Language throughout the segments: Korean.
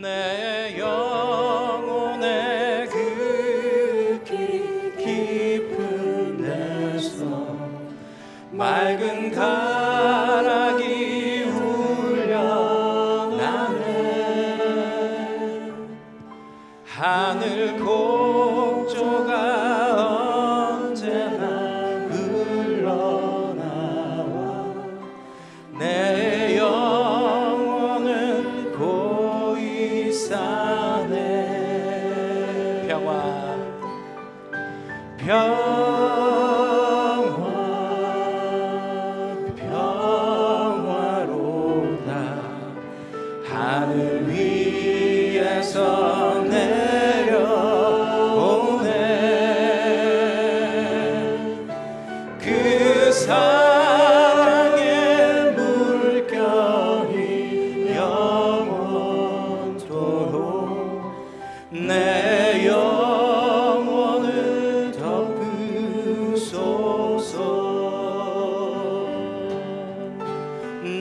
내 영혼의 그 깊은 데서 맑은 가락이 울려나네. 하늘 곡조가 언제나 흘러나와 내 영혼은 고이 사네. 평화 평화로다. 하늘 위에서 내려오네. 그 사랑의 물결이 영원토록 내 영혼을 덮으소서.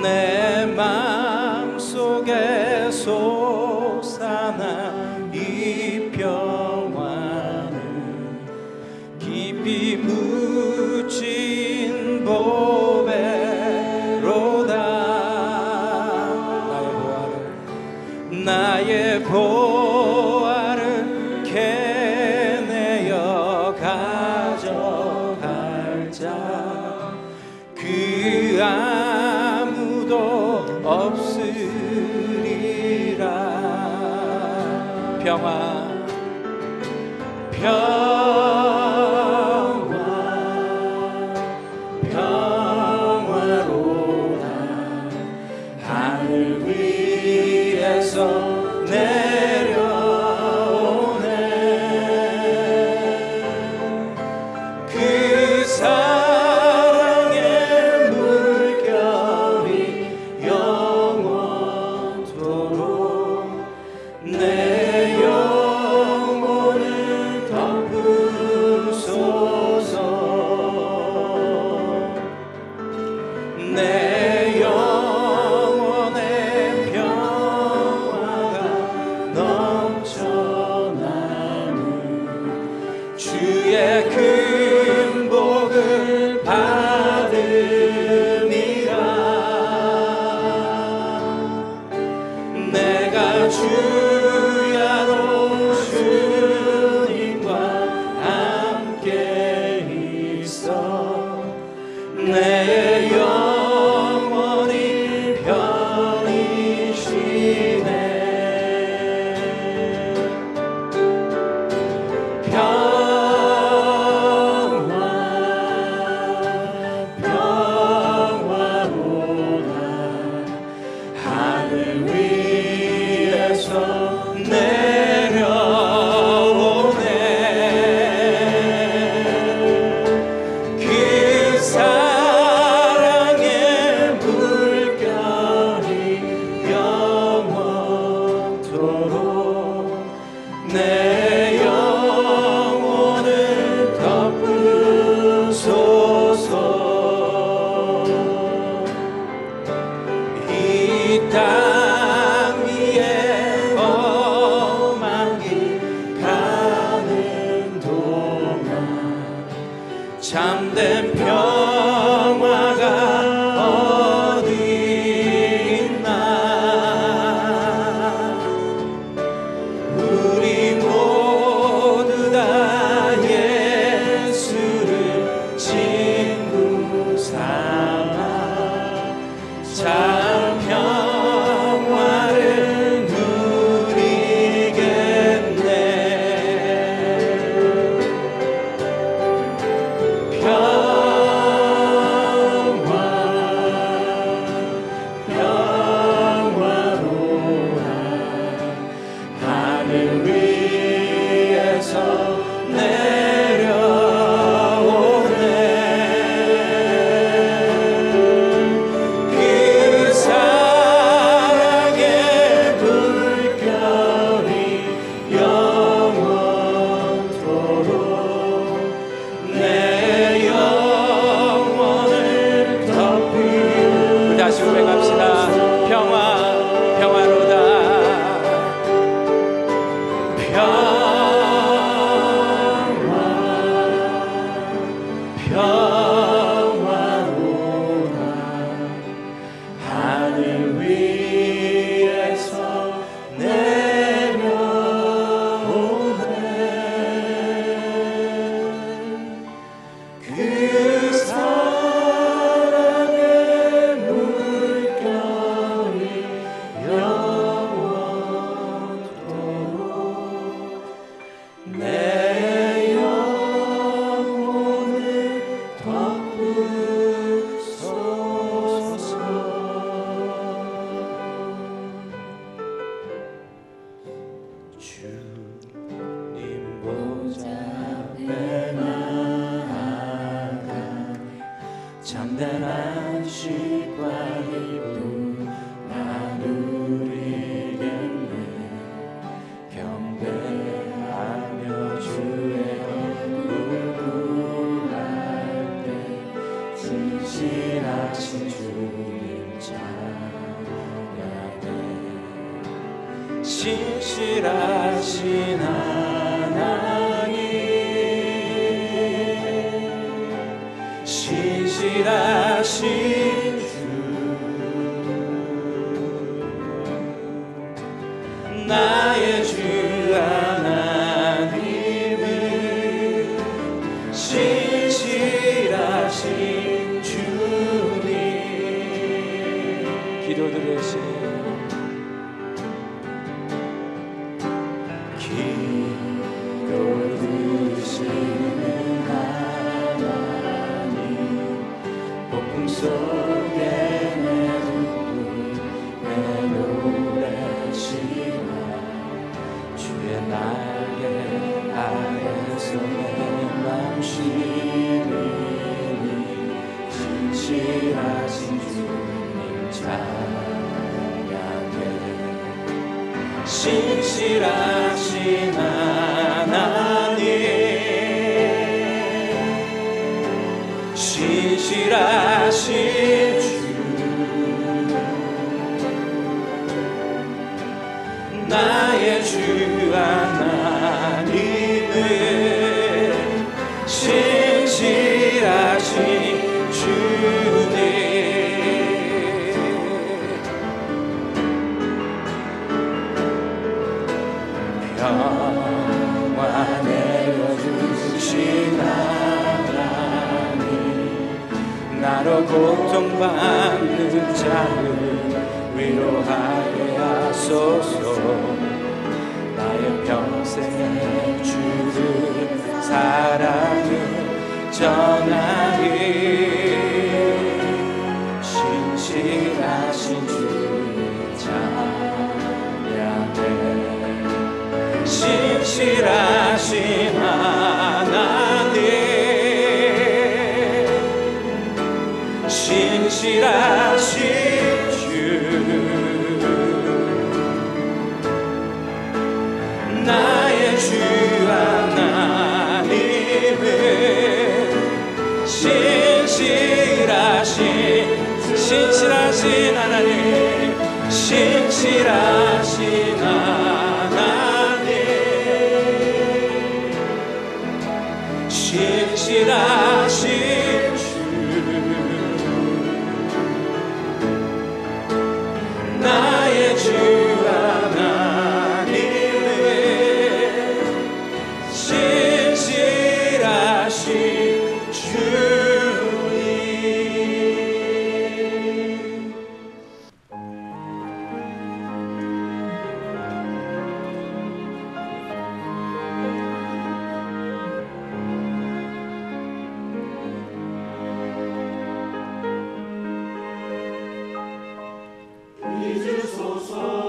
내 마음속에 솟아난 이 평화는 깊이 묻힌 보배로다. 나의 보화를 캐내어 가져갈 자 그 아무도 없으리라. 평화로다. 하늘 위에서 내려오네. 그 사랑의 물결이 영원토록 내 영혼을 덮으소서. 내 영혼의 평화가 넘쳐나는 주의 큰 복을 받으리라. 내가 주야로 주님과 함께 있어 내 영혼이 편히 쉬네. 평화로다. 하늘 위에서 내려오네. 그 사랑의 물결이 영원토록 내 영혼을 덮으소서. 이 땅 위에 주님 보좌 앞에 나아가 참담한 시과 기쁨 나누리겠네. 경배하며 주의 얼굴 구할 때 진실하신 주님 찬양해. 신실하신 하나님, 신실하신 주, 나의 주 하나님은 신실하신 주님. 기도 들으시네. 기도 들으시는 하나님, 폭풍 속에 내 눈물 내 노래시나 주의 날개 아래서 내 맘 쉬리니 신실하신 주님 찬양해. 신실하신 하나님, 신실하신 주, 나의 주 하나님은 신실하신 주님. 평화 내려주신 하나님, 나로 고통받는 자를 위로하게 하소서. 나의 평생의 주를 사랑을 전하리. 신실하신 주 찬양해. 신실하신 하나님, 신실하신 주, 나의 주 하나님은 신실하신 하나님, 신실하신 하나님, 신실하신 주, 나의 주 하나님은 신실하신 주님. 주소서.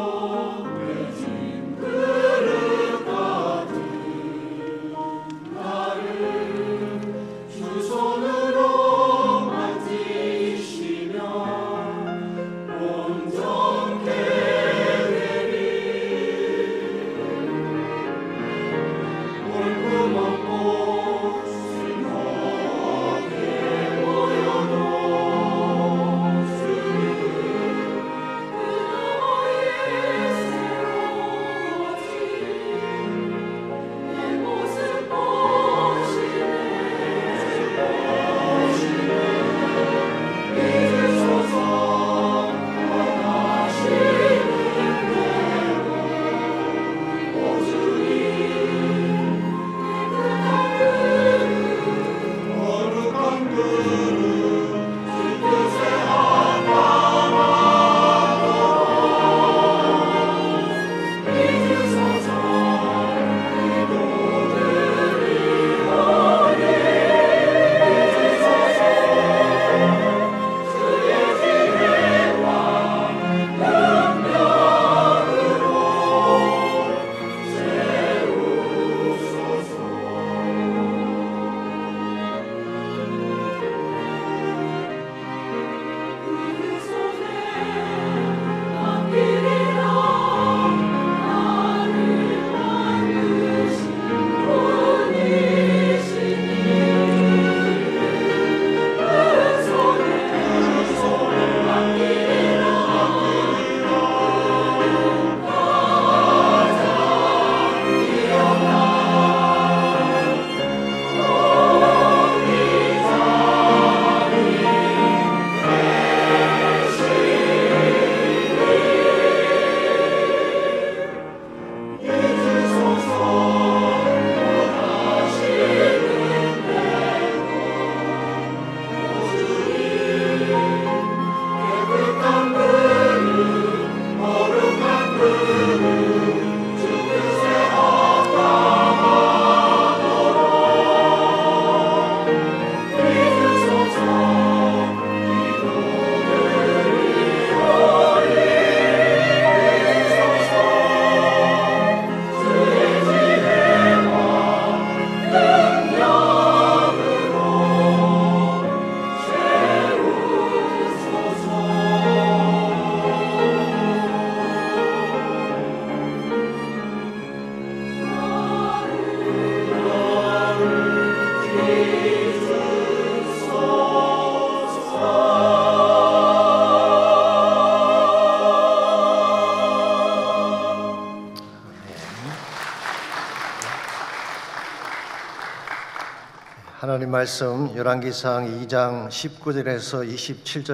하나님 말씀 열왕기상 2장 19절에서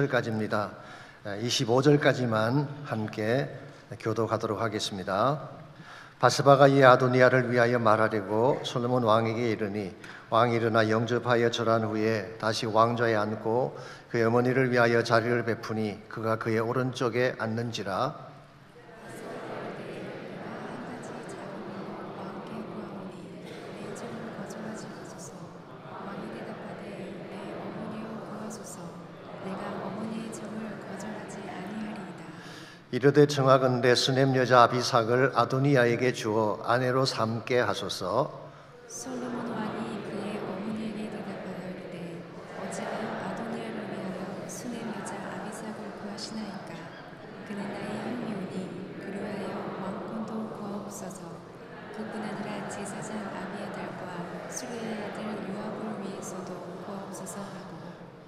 27절까지입니다. 25절까지만 함께 교독하도록 하겠습니다. 바스바가 이 아도니아를 위하여 말하려고 솔로몬 왕에게 이르니 왕이 일어나 영접하여 절한 후에 다시 왕좌에 앉고 그의 어머니를 위하여 자리를 베푸니 그가 그의 오른쪽에 앉는지라. 이르되 정하건대 수넴 여자 아비삭을 아도니아에게 주어 아내로 삼게 하소서. 솔로몬 왕이 그의 어머니에게 대답하여 이르되 어찌하여 아도니아를 위하여 수넴 여자 아비삭을 구하시나이까. 그는 나의 형이오니 그를 위하여 왕권도 구하옵소서. 그뿐 아니라 제사장 아비아달과 수르의 아들 요압을 위해서도 구하옵소서 하고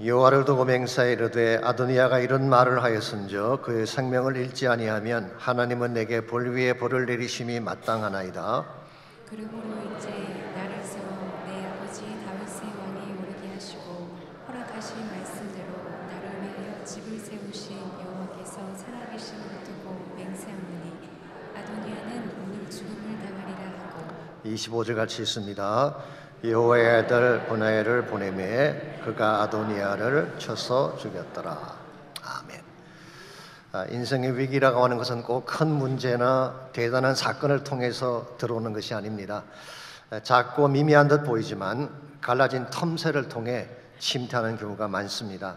여호와를 두고 맹세하여 이르되 아도니아가 이런 말을 하였은즉 그의 생명을 잃지 아니하면 하나님은 내게 벌 위에 벌을 내리심이 마땅하나이다. 그러므로 이제 나를 세워 내 아버지 다윗의 왕이 오르게 하시고 허락하신 말씀대로 나를 위하여 집을 세우신 여호와께서 살아계심을 두고 맹세하노니 아도니아는 오늘 죽음을 당하리라 하고 25절 같이 있습니다. 여호와의 아들 브나엘을 보내매 그가 아도니아를 쳐서 죽였더라. 아멘. 인생의 위기라고 하는 것은 꼭 큰 문제나 대단한 사건을 통해서 들어오는 것이 아닙니다. 작고 미미한 듯 보이지만 갈라진 텀새를 통해 침투하는 경우가 많습니다.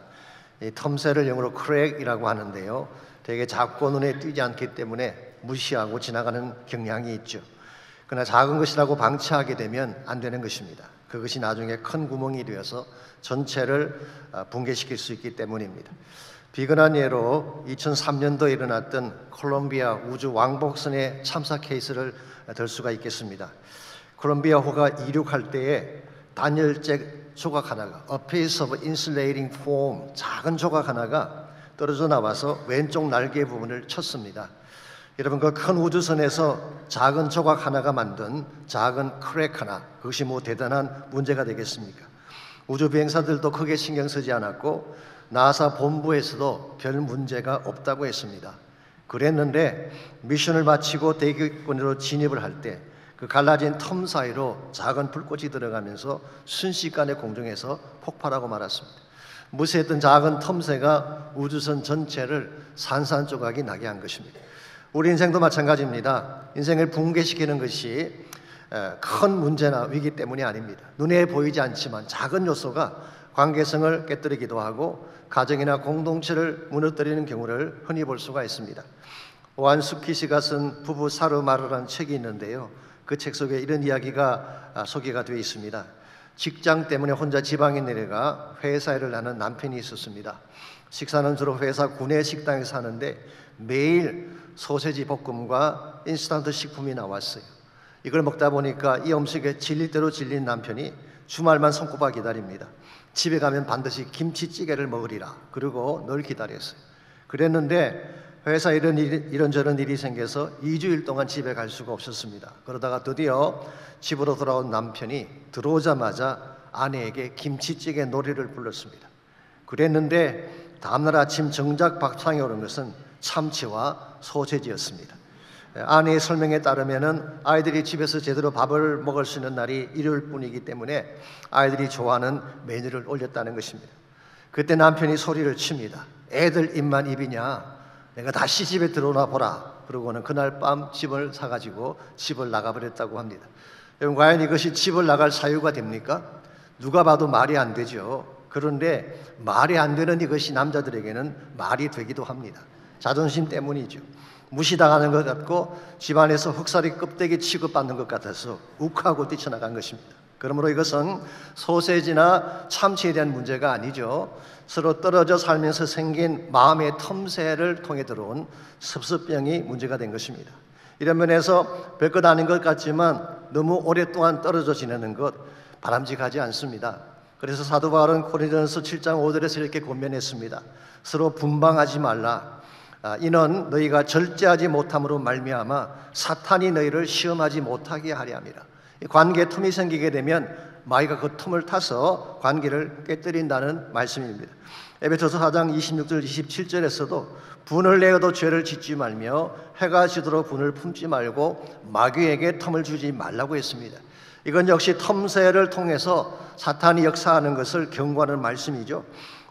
이 텀새를 영어로 크랙이라고 하는데요, 되게 작고 눈에 띄지 않기 때문에 무시하고 지나가는 경향이 있죠. 그러나 작은 것이라고 방치하게 되면 안 되는 것입니다. 그것이 나중에 큰 구멍이 되어서 전체를 붕괴시킬 수 있기 때문입니다. 비근한 예로 2003년도에 일어났던 콜롬비아 우주 왕복선의 참사 케이스를 들 수가 있겠습니다. 콜롬비아호가 이륙할 때에 단열재 조각 하나가, a piece of insulating foam, 작은 조각 하나가 떨어져 나와서 왼쪽 날개 부분을 쳤습니다. 여러분, 그 큰 우주선에서 작은 조각 하나가 만든 작은 크랙 하나, 그것이 뭐 대단한 문제가 되겠습니까? 우주 비행사들도 크게 신경 쓰지 않았고 나사 본부에서도 별 문제가 없다고 했습니다. 그랬는데 미션을 마치고 대기권으로 진입을 할 때 그 갈라진 텀 사이로 작은 불꽃이 들어가면서 순식간에 공중에서 폭발하고 말았습니다. 무시했던 작은 텀새가 우주선 전체를 산산조각이 나게 한 것입니다. 우리 인생도 마찬가지입니다. 인생을 붕괴시키는 것이 큰 문제나 위기 때문이 아닙니다. 눈에 보이지 않지만 작은 요소가 관계성을 깨뜨리기도 하고 가정이나 공동체를 무너뜨리는 경우를 흔히 볼 수가 있습니다. 오한숙희 씨가 쓴 부부 사르마르라는 책이 있는데요, 그 책 속에 이런 이야기가 소개가 되어 있습니다. 직장 때문에 혼자 지방에 내려가 회사 일을 하는 남편이 있었습니다. 식사는 주로 회사 구내 식당에서 하는데 매일 소세지 볶음과 인스턴트 식품이 나왔어요. 이걸 먹다 보니까 이 음식에 질릴 대로 질린 남편이 주말만 손꼽아 기다립니다. 집에 가면 반드시 김치찌개를 먹으리라. 그리고 늘 기다렸어요. 그랬는데 회사 이런저런 일이 생겨서 2주일 동안 집에 갈 수가 없었습니다. 그러다가 드디어 집으로 돌아온 남편이 들어오자마자 아내에게 김치찌개 놀이를 불렀습니다. 그랬는데 다음날 아침 정작 밥상에 오른 것은 참치와 소세지였습니다. 아내의 설명에 따르면 아이들이 집에서 제대로 밥을 먹을 수 있는 날이 일요일 뿐이기 때문에 아이들이 좋아하는 메뉴를 올렸다는 것입니다. 그때 남편이 소리를 칩니다. 애들 입만 입이냐? 내가 다시 집에 들어오나 보라. 그러고는 그날 밤 집을 사가지고 집을 나가버렸다고 합니다. 여러분, 과연 이것이 집을 나갈 사유가 됩니까? 누가 봐도 말이 안 되죠. 그런데 말이 안 되는 이것이 남자들에게는 말이 되기도 합니다. 자존심 때문이죠. 무시당하는 것 같고 집안에서 흑살이 껍데기 취급받는 것 같아서 욱하고 뛰쳐나간 것입니다. 그러므로 이것은 소세지나 참치에 대한 문제가 아니죠. 서로 떨어져 살면서 생긴 마음의 텀새를 통해 들어온 습습병이 문제가 된 것입니다. 이런 면에서 별것 아닌 것 같지만 너무 오랫동안 떨어져 지내는 것 바람직하지 않습니다. 그래서 사도 바울은 고린도전서 7장 5절에서 이렇게 권면했습니다. 서로 분방하지 말라. 이는 너희가 절제하지 못함으로 말미암아 사탄이 너희를 시험하지 못하게 하려 함이라. 관계 틈이 생기게 되면 마귀가 그 틈을 타서 관계를 깨뜨린다는 말씀입니다. 에베소서 4장 26절 27절에서도 분을 내어도 죄를 짓지 말며 해가 지도록 분을 품지 말고 마귀에게 틈을 주지 말라고 했습니다. 이건 역시 틈새를 통해서 사탄이 역사하는 것을 경고하는 말씀이죠.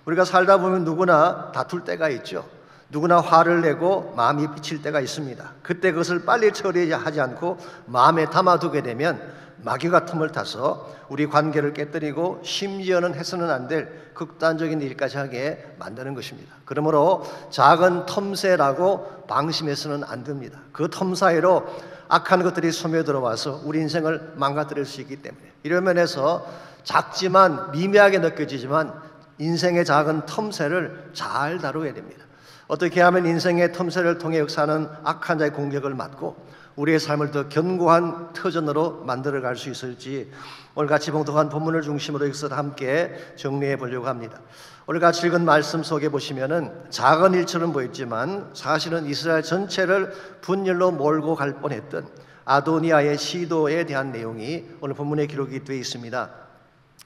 우리가 살다 보면 누구나 다툴 때가 있죠. 누구나 화를 내고 마음이 비칠 때가 있습니다. 그때 그것을 빨리 처리하지 않고 마음에 담아두게 되면 마귀가 틈을 타서 우리 관계를 깨뜨리고 심지어는 해서는 안 될 극단적인 일까지 하게 만드는 것입니다. 그러므로 작은 틈새라고 방심해서는 안 됩니다. 그 틈 사이로 악한 것들이 스며들어와서 우리 인생을 망가뜨릴 수 있기 때문에 이런 면에서 작지만 미미하게 느껴지지만 인생의 작은 틈새를 잘 다루어야 됩니다. 어떻게 하면 인생의 틈새를 통해 역사하는 악한 자의 공격을 막고 우리의 삶을 더 견고한 터전으로 만들어갈 수 있을지 오늘 같이 봉독한 본문을 중심으로 여기서 함께 정리해 보려고 합니다. 오늘 같이 읽은 말씀 속에 보시면은 작은 일처럼 보였지만 사실은 이스라엘 전체를 분열로 몰고 갈 뻔했던 아도니아의 시도에 대한 내용이 오늘 본문에 기록이 되어 있습니다.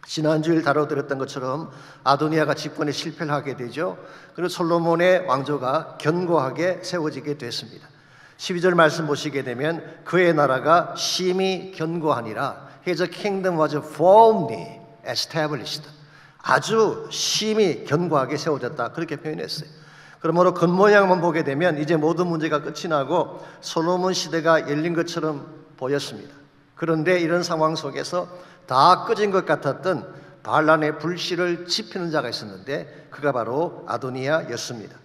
지난주일 다뤄드렸던 것처럼 아도니아가 집권에 실패를 하게 되죠. 그리고 솔로몬의 왕조가 견고하게 세워지게 됐습니다. 12절 말씀 보시게 되면 그의 나라가 심히 견고하니라. His kingdom was firmly established. 아주 심히 견고하게 세워졌다. 그렇게 표현했어요. 그러므로 겉모양만 보게 되면 이제 모든 문제가 끝이 나고 솔로몬 시대가 열린 것처럼 보였습니다. 그런데 이런 상황 속에서 다 꺼진 것 같았던 반란의 불씨를 지피는 자가 있었는데 그가 바로 아도니아였습니다.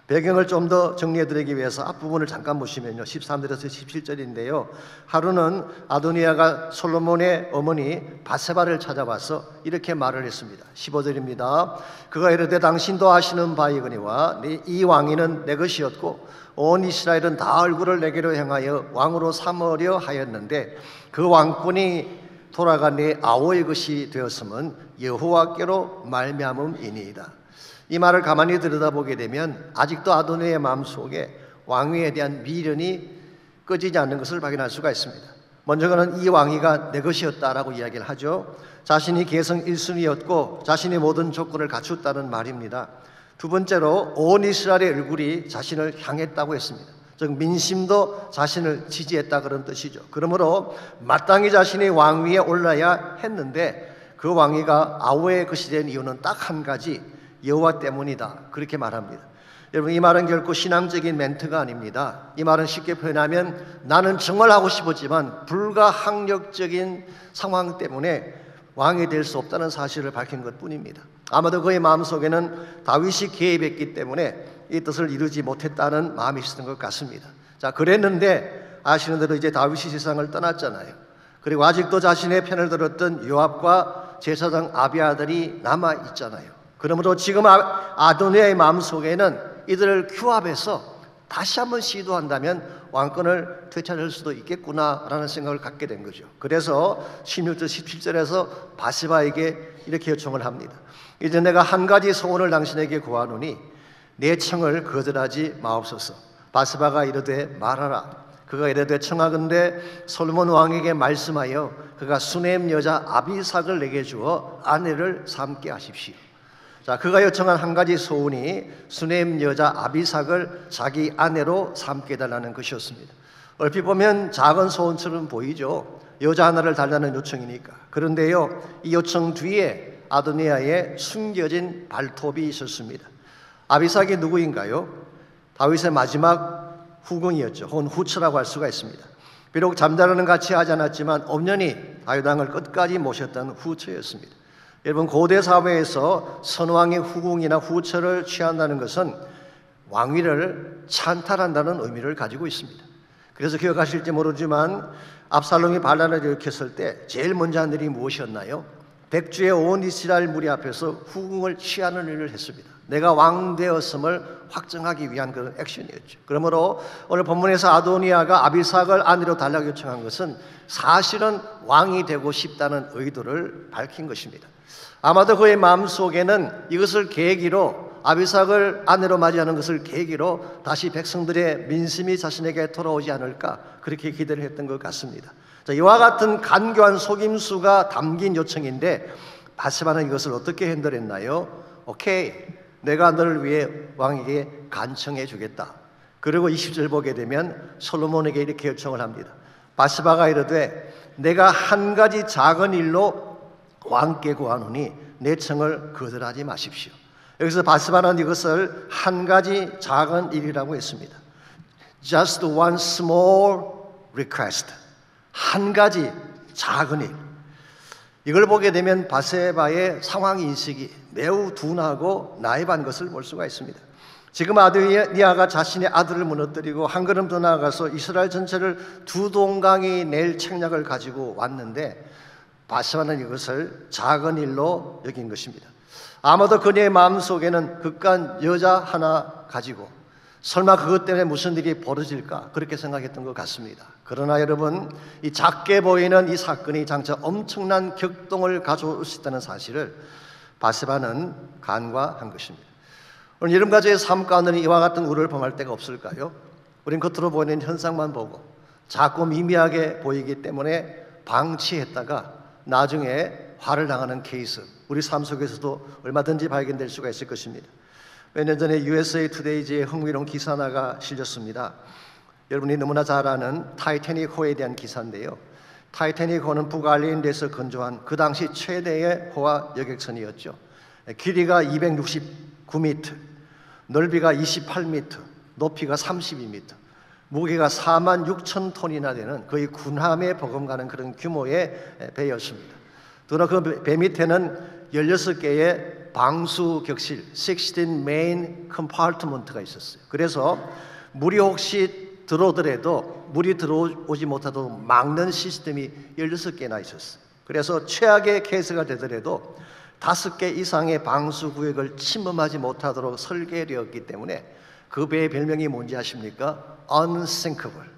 배경을 좀 더 정리해드리기 위해서 앞부분을 잠깐 보시면요 13절에서 17절인데요 하루는 아도니아가 솔로몬의 어머니 바세바를 찾아와서 이렇게 말을 했습니다. 15절입니다. 그가 이르되 당신도 아시는 바이거니와 이 왕위는 내 것이었고 온 이스라엘은 다 얼굴을 내게로 향하여 왕으로 삼으려 하였는데 그 왕권이 돌아가 내 아우의 것이 되었음은 여호와께로 말미암음이니이다. 이 말을 가만히 들여다보게 되면 아직도 아도니아의 마음속에 왕위에 대한 미련이 꺼지지 않는 것을 발견할 수가 있습니다. 먼저 그는 이 왕위가 내 것이었다라고 이야기를 하죠. 자신이 계성 1순위였고 자신의 모든 조건을 갖췄다는 말입니다. 두 번째로 온 이스라엘의 얼굴이 자신을 향했다고 했습니다. 즉 민심도 자신을 지지했다 그런 뜻이죠. 그러므로 마땅히 자신이 왕위에 올라야 했는데 그 왕위가 아우의 것이 된 이유는 딱 한 가지, 여호와 때문이다. 그렇게 말합니다. 여러분 이 말은 결코 신앙적인 멘트가 아닙니다. 이 말은 쉽게 표현하면 나는 정말 하고 싶었지만 불가항력적인 상황 때문에 왕이 될 수 없다는 사실을 밝힌 것뿐입니다. 아마도 그의 마음속에는 다윗이 개입했기 때문에 이 뜻을 이루지 못했다는 마음이 있었던 것 같습니다. 자, 그랬는데 아시는 대로 이제 다윗이 세상을 떠났잖아요. 그리고 아직도 자신의 편을 들었던 요압과 제사장 아비아들이 남아 있잖아요. 그러므로 지금 아도니아의 마음속에는 이들을 규합해서 다시 한번 시도한다면 왕권을 되찾을 수도 있겠구나라는 생각을 갖게 된 거죠. 그래서 16절 17절에서 바세바에게 이렇게 요청을 합니다. 이제 내가 한 가지 소원을 당신에게 구하노니 내 청을 거절하지 마옵소서. 바세바가 이르되 말하라. 그가 이르되 청하건대 솔로몬 왕에게 말씀하여 그가 수넴 여자 아비삭을 내게 주어 아내를 삼게 하십시오. 자, 그가 요청한 한 가지 소원이 수넴 여자 아비삭을 자기 아내로 삼게 해달라는 것이었습니다. 얼핏 보면 작은 소원처럼 보이죠. 여자 하나를 달라는 요청이니까. 그런데요, 이 요청 뒤에 아도니아의 숨겨진 발톱이 있었습니다. 아비삭이 누구인가요? 다윗의 마지막 후궁이었죠. 혹은 후처라고 할 수가 있습니다. 비록 잠자리는 같이 하지 않았지만 엄연히 다윗 왕을 끝까지 모셨던 후처였습니다. 여러분 고대 사회에서 선왕의 후궁이나 후처를 취한다는 것은 왕위를 찬탈한다는 의미를 가지고 있습니다. 그래서 기억하실지 모르지만 압살롬이 반란을 일으켰을 때 제일 먼저 한 일이 무엇이었나요? 백주의 온 이스라엘 무리 앞에서 후궁을 취하는 일을 했습니다. 내가 왕 되었음을 확정하기 위한 그런 액션이었죠. 그러므로 오늘 본문에서 아도니아가 아비삭을 아내로 달라고 요청한 것은 사실은 왕이 되고 싶다는 의도를 밝힌 것입니다. 아마도 그의 마음속에는 이것을 계기로 아비삭을 아내로 맞이하는 것을 계기로 다시 백성들의 민심이 자신에게 돌아오지 않을까 그렇게 기대를 했던 것 같습니다. 자, 이와 같은 간교한 속임수가 담긴 요청인데 바세바는 이것을 어떻게 핸들했나요? 오케이, 내가 너를 위해 왕에게 간청해 주겠다. 그리고 20절 보게 되면 솔로몬에게 이렇게 요청을 합니다. 바세바가 이르되 내가 한 가지 작은 일로 왕께 구하노니 내 청을 거절하지 마십시오. 여기서 바세바는 이것을 한 가지 작은 일이라고 했습니다. Just one small request. 한 가지 작은 일. 이걸 보게 되면 바세바의 상황 인식이 매우 둔하고 나이반 것을 볼 수가 있습니다. 지금 아도니아가 자신의 아들을 무너뜨리고 한 걸음 더 나아가서 이스라엘 전체를 두 동강이 낼 책략을 가지고 왔는데 바세바는 이것을 작은 일로 여긴 것입니다. 아마도 그녀의 마음속에는 그깟 여자 하나 가지고 설마 그것 때문에 무슨 일이 벌어질까 그렇게 생각했던 것 같습니다. 그러나 여러분, 이 작게 보이는 이 사건이 장차 엄청난 격동을 가져올 수 있다는 사실을 바세바는 간과한 것입니다. 오늘 여러분과의 삶 가운데는 이와 같은 우려를 범할 때가 없을까요? 우린 겉으로 보이는 현상만 보고 작고 미미하게 보이기 때문에 방치했다가 나중에 화를 당하는 케이스, 우리 삶 속에서도 얼마든지 발견될 수가 있을 것입니다. 몇 년 전에 USA 투데이지에 흥미로운 기사 하나가 실렸습니다. 여러분이 너무나 잘 아는 타이타닉 호에 대한 기사인데요. 타이타닉 호는 북아일랜드에서 건조한 그 당시 최대의 호화 여객선이었죠. 길이가 269m, 넓이가 28m, 높이가 32m, 무게가 46,000톤이나 되는 거의 군함에 버금가는 그런 규모의 배였습니다. 또한 그 배 밑에는 16개의 방수 격실, 16 main compartment가 있었어요. 그래서 물이 혹시 들어오더라도 물이 들어오지 못하도록 막는 시스템이 16개나 있었어요. 그래서 최악의 케이스가 되더라도 5개 이상의 방수 구역을 침범하지 못하도록 설계되었기 때문에 그 배의 별명이 뭔지 아십니까? Unsinkable.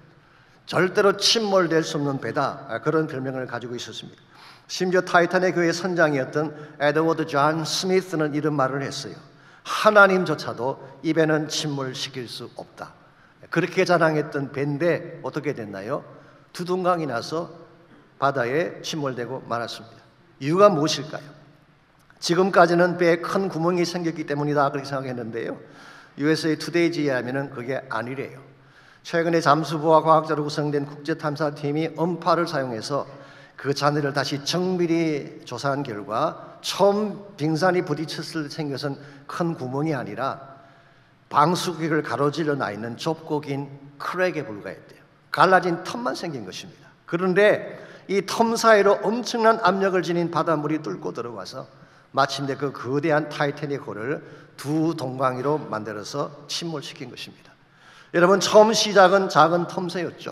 절대로 침몰될 수 없는 배다. 그런 별명을 가지고 있었습니다. 심지어 타이탄의 교회 선장이었던 에드워드 존 스미스는 이런 말을 했어요. 하나님조차도 이 배는 침몰시킬 수 없다. 그렇게 자랑했던 배인데 어떻게 됐나요? 두둥강이 나서 바다에 침몰되고 말았습니다. 이유가 무엇일까요? 지금까지는 배에 큰 구멍이 생겼기 때문이다 그렇게 생각했는데요. USA 투데이지에 하면은 그게 아니래요. 최근에 잠수부와 과학자로 구성된 국제탐사팀이 음파를 사용해서 그 잔해를 다시 정밀히 조사한 결과 처음 빙산이 부딪혔을 때 생겨선 큰 구멍이 아니라 방수객을 가로질러 나 있는 좁고 긴 크랙에 불과했대요. 갈라진 틈만 생긴 것입니다. 그런데 이 틈 사이로 엄청난 압력을 지닌 바닷물이 뚫고 들어와서 마침내 그 거대한 타이타닉 호를 두 동강이로 만들어서 침몰시킨 것입니다. 여러분, 처음 시작은 작은 틈새였죠.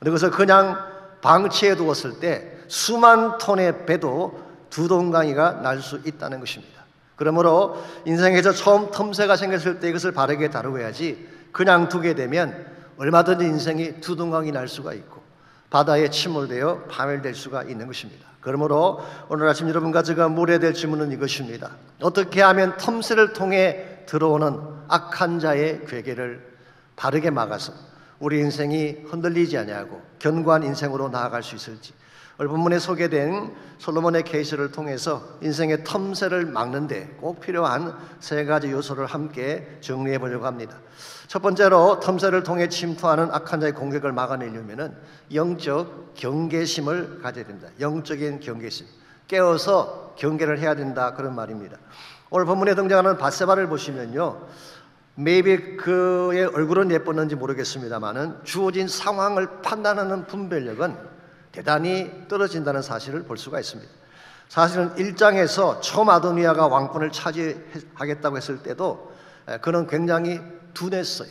그래서 그냥 방치해 두었을 때 수만 톤의 배도 두 동강이가 날 수 있다는 것입니다. 그러므로 인생에서 처음 틈새가 생겼을 때 이것을 바르게 다루어야지 그냥 두게 되면 얼마든지 인생이 두 동강이 날 수가 있고 바다에 침몰되어 파멸될 수가 있는 것입니다. 그러므로 오늘 아침 여러분과 제가 물어야 될 질문은 이것입니다. 어떻게 하면 틈새를 통해 들어오는 악한 자의 괴계를 바르게 막아서 우리 인생이 흔들리지 아니하고 견고한 인생으로 나아갈 수 있을지, 오늘 본문에 소개된 솔로몬의 케이스를 통해서 인생의 틈새를 막는 데 꼭 필요한 세 가지 요소를 함께 정리해 보려고 합니다. 첫 번째로 틈새를 통해 침투하는 악한 자의 공격을 막아내려면 영적 경계심을 가져야 됩니다. 영적인 경계심, 깨어서 경계를 해야 된다, 그런 말입니다. 오늘 본문에 등장하는 바세바를 보시면요, maybe 그의 얼굴은 예뻤는지 모르겠습니다만은 주어진 상황을 판단하는 분별력은 대단히 떨어진다는 사실을 볼 수가 있습니다. 사실은 1장에서 처음 아도니아가 왕권을 차지하겠다고 했을 때도 그는 굉장히 둔했어요.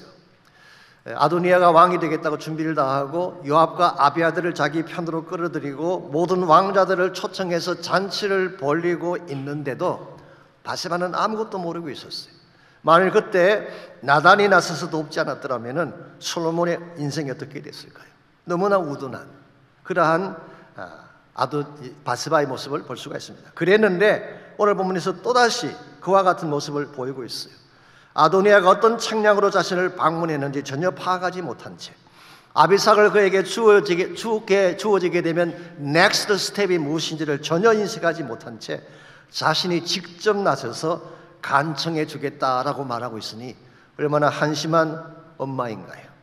아도니아가 왕이 되겠다고 준비를 다 하고 요압과 아비아들을 자기 편으로 끌어들이고 모든 왕자들을 초청해서 잔치를 벌이고 있는데도 바세바는 아무것도 모르고 있었어요. 만일 그때 나단이 나서서 돕지 않았더라면 솔로몬의 인생이 어떻게 됐을까요? 너무나 우둔한 그러한 바세바의 모습을 볼 수가 있습니다. 그랬는데 오늘 본문에서 또다시 그와 같은 모습을 보이고 있어요. 아도니아가 어떤 책략으로 자신을 방문했는지 전혀 파악하지 못한 채 아비삭을 그에게 주어지게 되면 넥스트 스텝이 무엇인지를 전혀 인식하지 못한 채 자신이 직접 나서서 간청해 주겠다라고 말하고 있으니 얼마나 한심한 엄마인가요?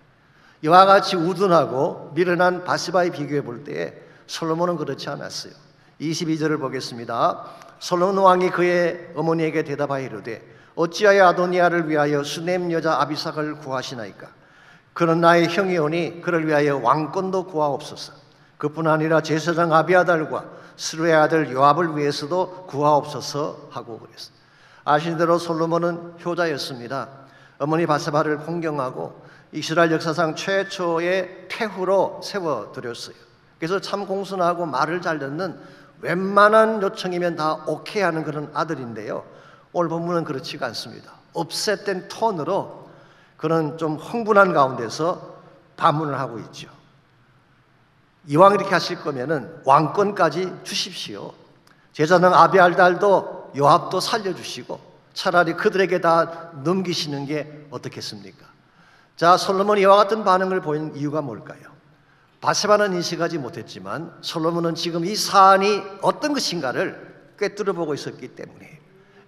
이와 같이 우둔하고 미련한 바세바에 비교해 볼 때에 솔로몬은 그렇지 않았어요. 22절을 보겠습니다. 솔로몬 왕이 그의 어머니에게 대답하여 이르되 어찌하여 아도니아를 위하여 수넴 여자 아비삭을 구하시나이까? 그는 나의 형이오니 그를 위하여 왕권도 구하옵소서. 그뿐 아니라 제사장 아비아달과 스루의 아들 요압을 위해서도 구하옵소서 하고 그랬어요. 아시는 대로 솔로몬은 효자였습니다. 어머니 바세바를 공경하고 이스라엘 역사상 최초의 태후로 세워드렸어요. 그래서 참 공손하고 말을 잘 듣는 웬만한 요청이면 다 오케이 하는 그런 아들인데요, 오늘 본문은 그렇지가 않습니다. 업셋된 톤으로 그는 좀 흥분한 가운데서 반문을 하고 있죠. 이왕 이렇게 하실 거면은 왕권까지 주십시오. 제사장 아비알달도 요압도 살려주시고 차라리 그들에게 다 넘기시는 게 어떻겠습니까? 자, 솔로몬이 이와 같은 반응을 보인 이유가 뭘까요? 바세바는 인식하지 못했지만 솔로몬은 지금 이 사안이 어떤 것인가를 꿰뚫어보고 있었기 때문에,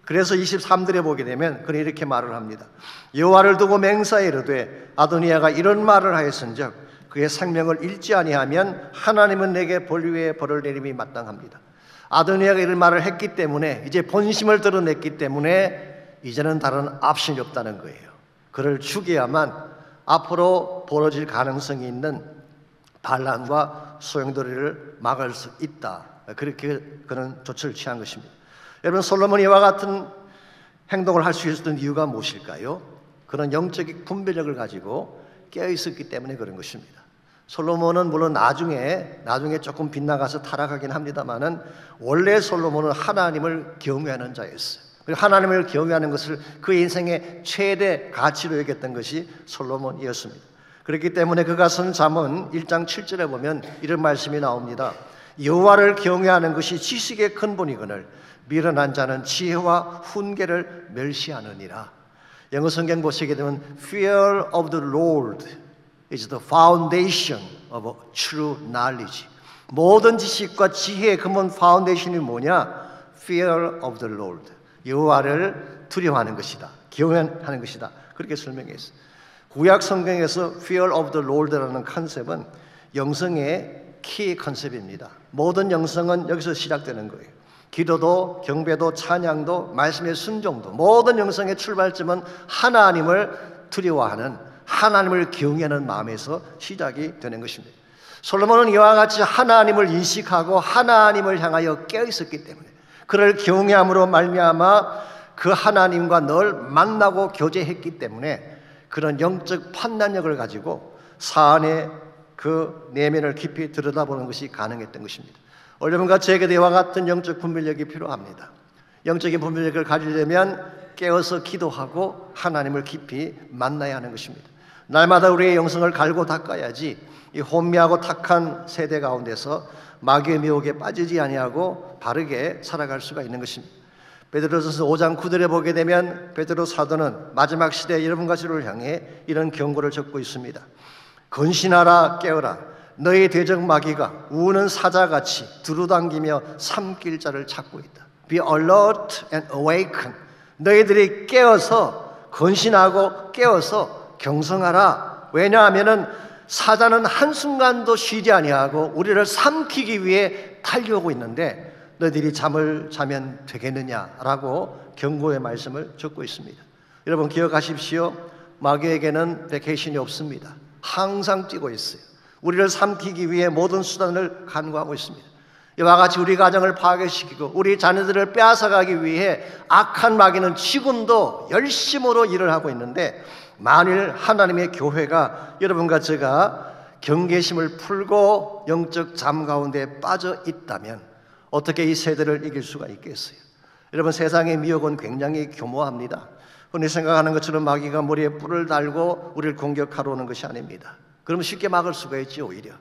그래서 23절에 보게 되면 그는 이렇게 말을 합니다. 여호와를 두고 맹세하여 이르되 아도니아가 이런 말을 하였은즉 그의 생명을 잃지 아니하면 하나님은 내게 벌 위에 벌을 내림이 마땅합니다. 아도니아가 이런 말을 했기 때문에, 이제 본심을 드러냈기 때문에 이제는 다른 옵션이 없다는 거예요. 그를 죽여야만 앞으로 벌어질 가능성이 있는 반란과 소용돌이를 막을 수 있다. 그렇게 그는 조치를 취한 것입니다. 여러분, 솔로몬이 이와 같은 행동을 할 수 있었던 이유가 무엇일까요? 그는 영적인 분별력을 가지고 깨어있었기 때문에 그런 것입니다. 솔로몬은 물론 나중에 조금 빗나가서 타락하긴 합니다만은 원래 솔로몬은 하나님을 경외하는 자였어요. 그리고 하나님을 경외하는 것을 그 인생의 최대 가치로 여겼던 것이 솔로몬이었습니다. 그렇기 때문에 그가 쓴 잠언 1장 7절에 보면 이런 말씀이 나옵니다. 여호와를 경외하는 것이 지식의 근본이거늘 미련한 자는 지혜와 훈계를 멸시하느니라. 영어 성경 보시게 되면 Fear of the Lord is the foundation of true knowledge. 모든 지식과 지혜의 근본 파운데이션이 뭐냐? Fear of the Lord. 여호와를 두려워하는 것이다. 경외하는 것이다. 그렇게 설명했어요. 구약 성경에서 Fear of the Lord라는 컨셉은 영성의 키 컨셉입니다. 모든 영성은 여기서 시작되는 거예요. 기도도, 경배도, 찬양도, 말씀의 순종도, 모든 영성의 출발점은 하나님을 두려워하는, 하나님을 경외하는 마음에서 시작이 되는 것입니다. 솔로몬은 이와 같이 하나님을 인식하고 하나님을 향하여 깨어있었기 때문에, 그를 경외함으로 말미암아 그 하나님과 늘 만나고 교제했기 때문에 그런 영적 판단력을 가지고 사안의 그 내면을 깊이 들여다보는 것이 가능했던 것입니다. 여러분과 저에게도 이와 같은 영적 분별력이 필요합니다. 영적인 분별력을 가지려면 깨어서 기도하고 하나님을 깊이 만나야 하는 것입니다. 날마다 우리의 영성을 갈고 닦아야지 이 혼미하고 탁한 세대 가운데서 마귀의 미혹에 빠지지 아니하고 바르게 살아갈 수가 있는 것입니다. 베드로전서 5장 9절에 보게 되면 베드로 사도는 마지막 시대 여러분과 저를 향해 이런 경고를 적고 있습니다. 건신하라, 깨어라. 너희 대적 마귀가 우는 사자같이 두루당기며 삼킬 자를 찾고 있다. Be alert and awaken. 너희들이 깨어서, 건신하고 깨어서 경성하라. 왜냐하면은 사자는 한순간도 쉬지 아니하고 우리를 삼키기 위해 달려오고 있는데 너희들이 잠을 자면 되겠느냐라고 경고의 말씀을 적고 있습니다. 여러분 기억하십시오. 마귀에게는 베케이션이 없습니다. 항상 뛰고 있어요. 우리를 삼키기 위해 모든 수단을 간구하고 있습니다. 이와 같이 우리 가정을 파괴시키고 우리 자녀들을 빼앗아가기 위해 악한 마귀는 지금도 열심으로 일을 하고 있는데, 만일 하나님의 교회가, 여러분과 제가 경계심을 풀고 영적 잠 가운데 빠져 있다면 어떻게 이 세대를 이길 수가 있겠어요? 여러분, 세상의 미혹은 굉장히 교모합니다. 흔히 생각하는 것처럼 마귀가 머리에 뿔을 달고 우리를 공격하러 오는 것이 아닙니다. 그러면 쉽게 막을 수가 있지 오히려.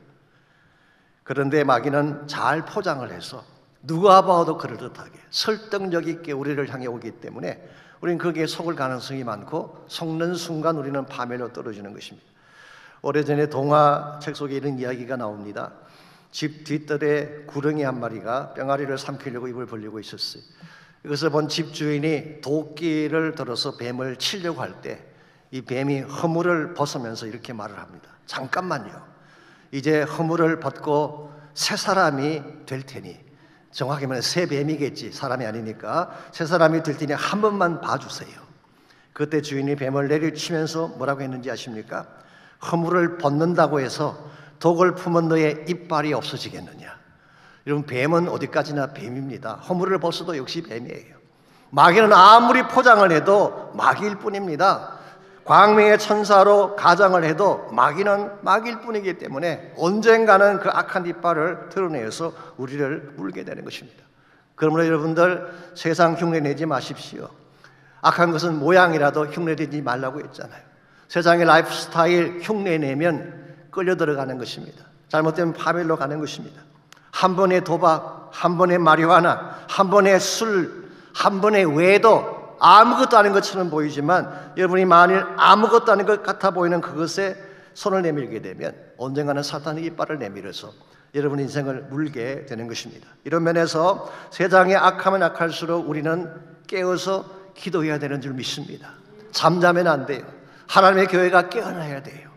그런데 마귀는 잘 포장을 해서 누가 봐도 그럴듯하게 설득력 있게 우리를 향해 오기 때문에 우리는 거기에 속을 가능성이 많고 속는 순간 우리는 파멸로 떨어지는 것입니다. 오래전에 동화책 속에 이런 이야기가 나옵니다. 집 뒷뜰에 구렁이 한 마리가 병아리를 삼키려고 입을 벌리고 있었어요. 이것을 본 집주인이 도끼를 들어서 뱀을 치려고 할 때 이 뱀이 허물을 벗으면서 이렇게 말을 합니다. 잠깐만요. 이제 허물을 벗고 새 사람이 될 테니, 정확히 말하면 새 뱀이겠지, 사람이 아니니까 새 사람이 될 테니 한 번만 봐주세요. 그때 주인이 뱀을 내리치면서 뭐라고 했는지 아십니까? 허물을 벗는다고 해서 독을 품은 너의 이빨이 없어지겠느냐. 여러분, 뱀은 어디까지나 뱀입니다. 허물을 벗어도 역시 뱀이에요. 마귀는 아무리 포장을 해도 마귀일 뿐입니다. 광명의 천사로 가장을 해도 마귀는 마귀일 뿐이기 때문에 언젠가는 그 악한 이빨을 드러내서 우리를 물게 되는 것입니다. 그러므로 여러분들, 세상 흉내내지 마십시오. 악한 것은 모양이라도 흉내내지 말라고 했잖아요. 세상의 라이프 스타일 흉내내면 끌려 들어가는 것입니다. 잘못되면 파멸로 가는 것입니다. 한 번의 도박, 한 번의 마리화나, 한 번의 술, 한 번의 외도, 아무것도 아닌 것처럼 보이지만 여러분이 만일 아무것도 아닌 것 같아 보이는 그것에 손을 내밀게 되면 언젠가는 사탄의 이빨을 내밀어서 여러분 인생을 물게 되는 것입니다. 이런 면에서 세상의 악하면 악할수록 우리는 깨어서 기도해야 되는 줄 믿습니다. 잠자면 안 돼요. 하나님의 교회가 깨어나야 돼요.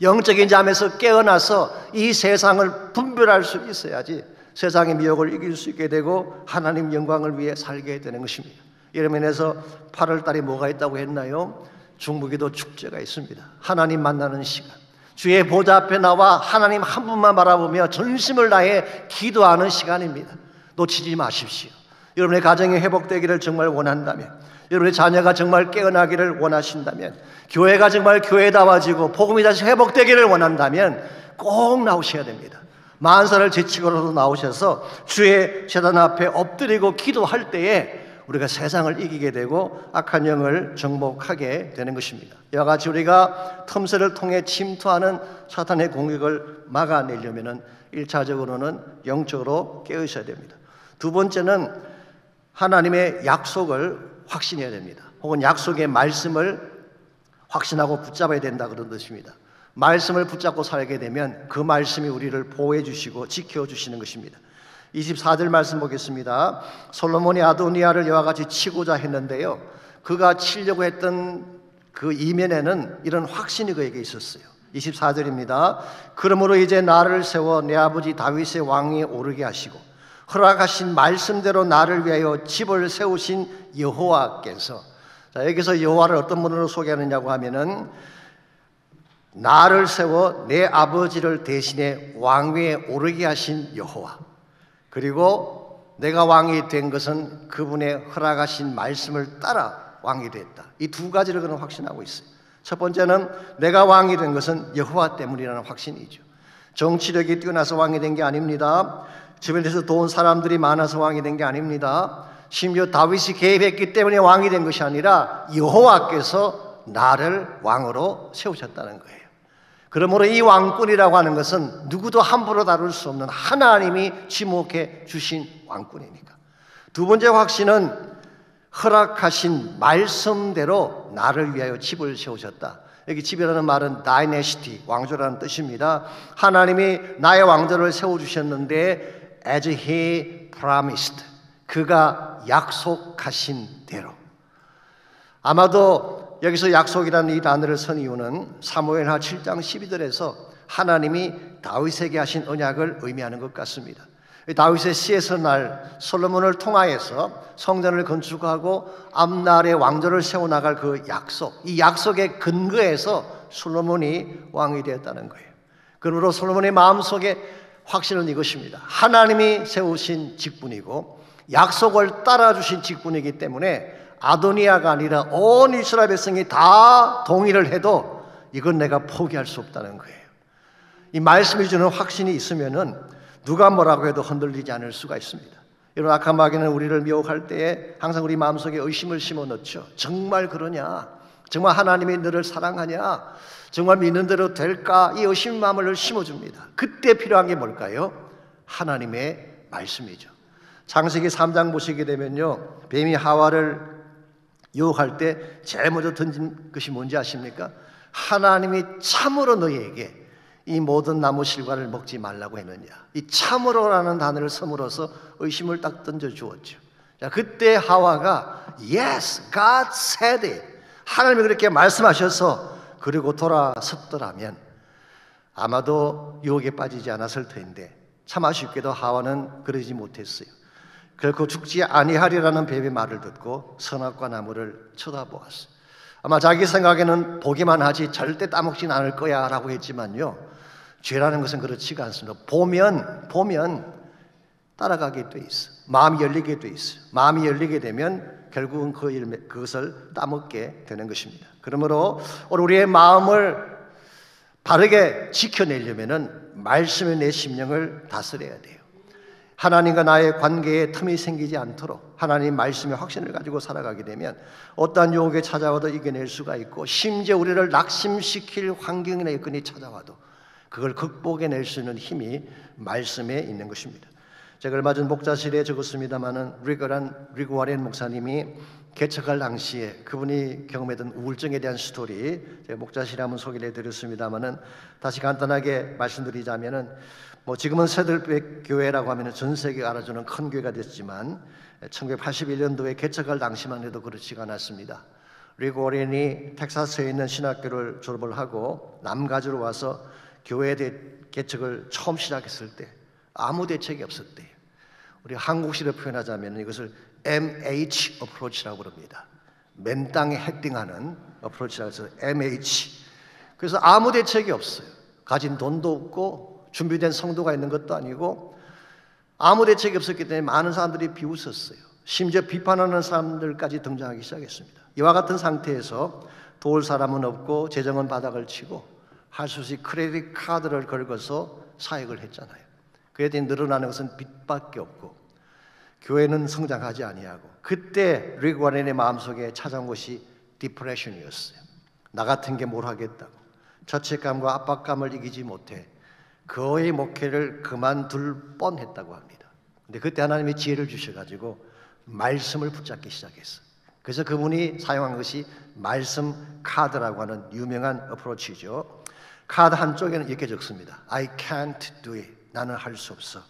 영적인 잠에서 깨어나서 이 세상을 분별할 수 있어야지 세상의 미혹을 이길 수 있게 되고 하나님 영광을 위해 살게 되는 것입니다. 이런 면에서 8월 달에 뭐가 있다고 했나요? 중부기도 축제가 있습니다. 하나님 만나는 시간, 주의 보좌 앞에 나와 하나님 한 분만 바라보며 전심을 다해 기도하는 시간입니다. 놓치지 마십시오. 여러분의 가정이 회복되기를 정말 원한다면, 여러분의 자녀가 정말 깨어나기를 원하신다면, 교회가 정말 교회다워지고 복음이 다시 회복되기를 원한다면 꼭 나오셔야 됩니다. 만사를 제치고라도 나오셔서 주의 제단 앞에 엎드리고 기도할 때에 우리가 세상을 이기게 되고 악한 영을 정복하게 되는 것입니다. 이와 같이 우리가 틈새를 통해 침투하는 사탄의 공격을 막아내려면 1차적으로는 영적으로 깨어있어야 됩니다. 두 번째는 하나님의 약속을 확신해야 됩니다. 혹은 약속의 말씀을 확신하고 붙잡아야 된다, 그런 뜻입니다. 말씀을 붙잡고 살게 되면 그 말씀이 우리를 보호해 주시고 지켜주시는 것입니다. 24절 말씀 보겠습니다. 솔로몬이 아도니아를 이와 같이 치고자 했는데요, 그가 치려고 했던 그 이면에는 이런 확신이 그에게 있었어요. 24절입니다. 그러므로 이제 나를 세워 내 아버지 다윗의 왕위에 오르게 하시고 허락하신 말씀대로 나를 위하여 집을 세우신 여호와께서, 자, 여기서 여호와를 어떤 분으로 소개하느냐고 하면은 나를 세워 내 아버지를 대신해 왕위에 오르게 하신 여호와, 그리고 내가 왕이 된 것은 그분의 허락하신 말씀을 따라 왕이 됐다. 이 두 가지를 그는 확신하고 있어요. 첫 번째는 내가 왕이 된 것은 여호와 때문이라는 확신이죠. 정치력이 뛰어나서 왕이 된 게 아닙니다. 주변에서 도운 사람들이 많아서 왕이 된 게 아닙니다. 심지어 다윗이 개입했기 때문에 왕이 된 것이 아니라 여호와께서 나를 왕으로 세우셨다는 거예요. 그러므로 이 왕권이라고 하는 것은 누구도 함부로 다룰 수 없는 하나님이 지목해 주신 왕권이니까. 두 번째 확신은 허락하신 말씀대로 나를 위하여 집을 세우셨다. 여기 집이라는 말은 다이내시티, 왕조라는 뜻입니다. 하나님이 나의 왕조를 세워주셨는데 as he promised, 그가 약속하신 대로. 아마도 여기서 약속이라는 이 단어를 쓴 이유는 사무엘하 7장 12절에서 하나님이 다윗에게 하신 언약을 의미하는 것 같습니다. 다윗의 시에서 날 솔로몬을 통하여서 성전을 건축하고 앞날에 왕조를 세워나갈 그 약속, 이 약속의 근거에서 솔로몬이 왕이 되었다는 거예요. 그러므로 솔로몬의 마음속에 확신은 이것입니다. 하나님이 세우신 직분이고 약속을 따라주신 직분이기 때문에 아도니아가 아니라 온 이스라엘 백성이 다 동의를 해도 이건 내가 포기할 수 없다는 거예요. 이 말씀이 주는 확신이 있으면은 누가 뭐라고 해도 흔들리지 않을 수가 있습니다. 이런 악한 마귀는 우리를 미혹할 때에 항상 우리 마음속에 의심을 심어넣죠. 정말 그러냐? 정말 하나님이 너를 사랑하냐? 정말 믿는 대로 될까? 이 의심 마음을 심어줍니다. 그때 필요한 게 뭘까요? 하나님의 말씀이죠. 창세기 3장 보시게 되면요, 뱀이 하와를 유혹할 때 제일 먼저 던진 것이 뭔지 아십니까? 하나님이 참으로 너희에게 이 모든 나무 실과를 먹지 말라고 했느냐. 이 참으로라는 단어를 써므로써 의심을 딱 던져 주었죠. 자, 그때 하와가 Yes, God said it. 하나님이 그렇게 말씀하셔서 그리고 돌아섰더라면 아마도 유혹에 빠지지 않았을 텐데, 참 아쉽게도 하와는 그러지 못했어요. 결코 죽지 아니하리라는 뱀의 말을 듣고 선악과 나무를 쳐다보았어요. 아마 자기 생각에는 보기만 하지 절대 따먹진 않을 거야 라고 했지만요, 죄라는 것은 그렇지가 않습니다. 보면 따라가게 돼 있어요. 마음이 열리게 돼 있어요. 마음이 열리게 되면 결국은 그것을 따먹게 되는 것입니다. 그러므로 우리의 마음을 바르게 지켜내려면 말씀의 내 심령을 다스려야 돼요. 하나님과 나의 관계에 틈이 생기지 않도록 하나님 말씀의 확신을 가지고 살아가게 되면 어떠한 유혹에 찾아와도 이겨낼 수가 있고, 심지어 우리를 낙심시킬 환경이나 여건이 찾아와도 그걸 극복해낼 수 있는 힘이 말씀에 있는 것입니다. 제가 얼마 전 목자실에 적었습니다마는 리그 와렌 목사님이 개척할 당시에 그분이 경험했던 우울증에 대한 스토리, 제가 목자실에 한번 소개를 해드렸습니다마는 다시 간단하게 말씀드리자면은 지금은 세들백 교회라고 하면 전 세계가 알아주는 큰 교회가 됐지만 1981년도에 개척할 당시만 해도 그렇지가 않았습니다. 리그 워렌이 텍사스에 있는 신학교를 졸업을 하고 남가주로 와서 교회 개척을 처음 시작했을 때 아무 대책이 없었대요. 우리 한국식으로 표현하자면 이것을 MH 어프로치라고 부릅니다. 맨 땅에 헤딩하는 어프로치라고 해서 MH. 그래서 아무 대책이 없어요. 가진 돈도 없고 준비된 성도가 있는 것도 아니고 아무 대책이 없었기 때문에 많은 사람들이 비웃었어요. 심지어 비판하는 사람들까지 등장하기 시작했습니다. 이와 같은 상태에서 도울 사람은 없고 재정은 바닥을 치고 할 수 없이 크레딧 카드를 걸고서 사역을 했잖아요. 그에 대해 늘어나는 것은 빚밖에 없고 교회는 성장하지 아니하고, 그때 리그 와렌의 마음속에 찾아온 것이 디프레션이었어요. 나 같은 게 뭘 하겠다고 자책감과 압박감을 이기지 못해 거의 목회를 그만둘 뻔했다고 합니다. 근데 그때 하나님이 지혜를 주셔가지고 말씀을 붙잡기 시작했어요. 그래서 그분이 사용한 것이 말씀 카드라고 하는 유명한 어프로치죠. 카드 한쪽에는 이렇게 적습니다. I can't do it. 나는 할 수 없어.